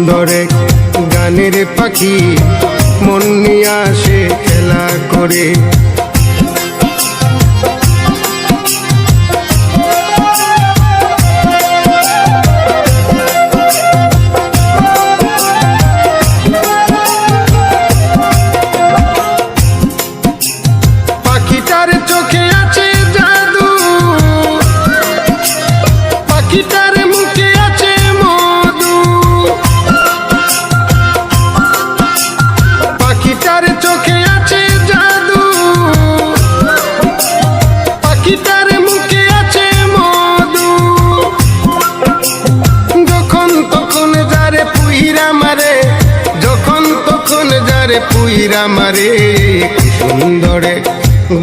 সুন্দর এক গানের পাখি মন নিয়ে আসে খেলা করে। পাখিটার চোখে আছে জাদু, পাখিটার মুখে আছে মধু, পাখিটার চোখে আছে জাদু, পাখিটার মুখে আছে মধু। যখন তখন যারে পুইরা মারে, যখন তখন যারে পুইরা মারে। কি সুন্দর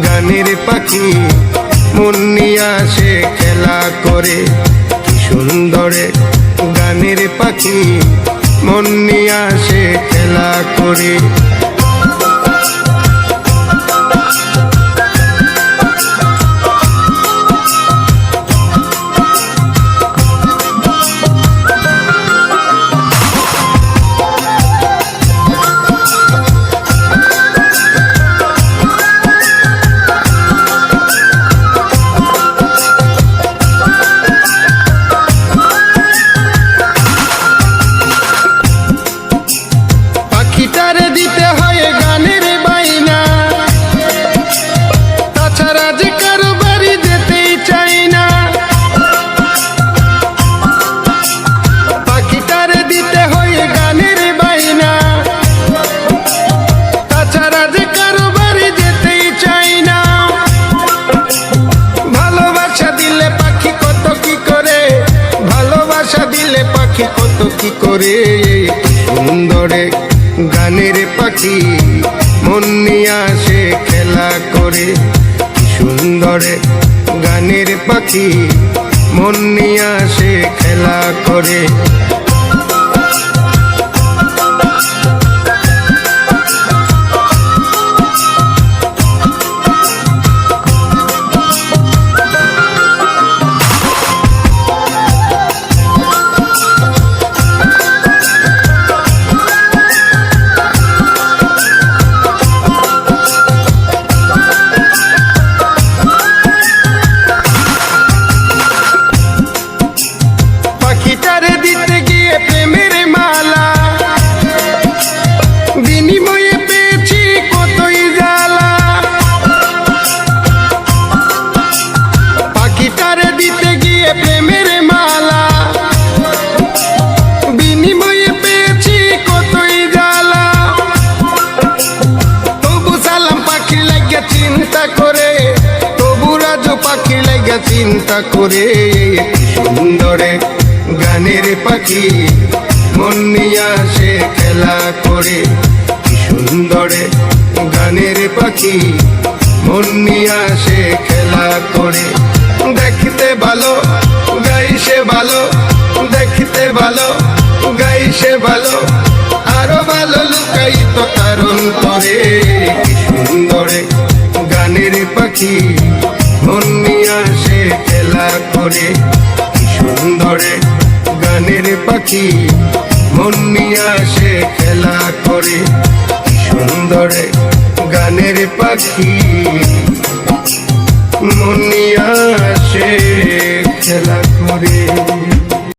গানের পাখি মন নিয়ে আসে খেলা করে। কি সুন্দর গানের পাখি মন নিয়ে আসে খেলা করে। পাখিটারে দিতে হয় গানের বাইনা, তাছাড়া যে কারো বাড়ি যেতেই চাই না। পাখিটারে দিতে হয় গানের বাইনা, তাছাড়া যে কারো বাড়ি যেতেই চাই না। ভালোবাসা দিলে পাখি কত কি করে, ভালোবাসা দিলে পাখি কত কি করে। সুন্দর গানের পাখি মন নিয়ে আসে খেলা করে। সুন্দর গানের পাখি মন নিয়ে আসে খেলা করে। পাখিটারে দিতে গিয়ে প্রেমের মালা, বিনিময়ে পেয়েছি কতই জ্বালা। পাখিটারে দিতে গিয়ে প্রেমের মালা, বিনিময়ে পেয়েছি কতই জ্বালা। তবু সালাম পাখি লাগিয়া চিন্তা করে, তবু রাজু পাখি লাগিয়া চিন্তা করে। সুন্দর গানের পাখি মন নিয়ে আসে খেলা করে। কি সুন্দর গানের পাখি মন নিয়ে আসে খেলা করে। দেখতে ভালো গাইছে ভালো, দেখতে ভালো গাইছে ভালো, আরো ভালো লুকায়িত কারণ করে। কি সুন্দর গানের পাখি মন নিয়ে আসে খেলা করে। কি সুন্দর গানের পাখি মন নিয়ে আসে খেলা করে। সুন্দর গানের পাখি মন নিয়ে আসে খেলা করে।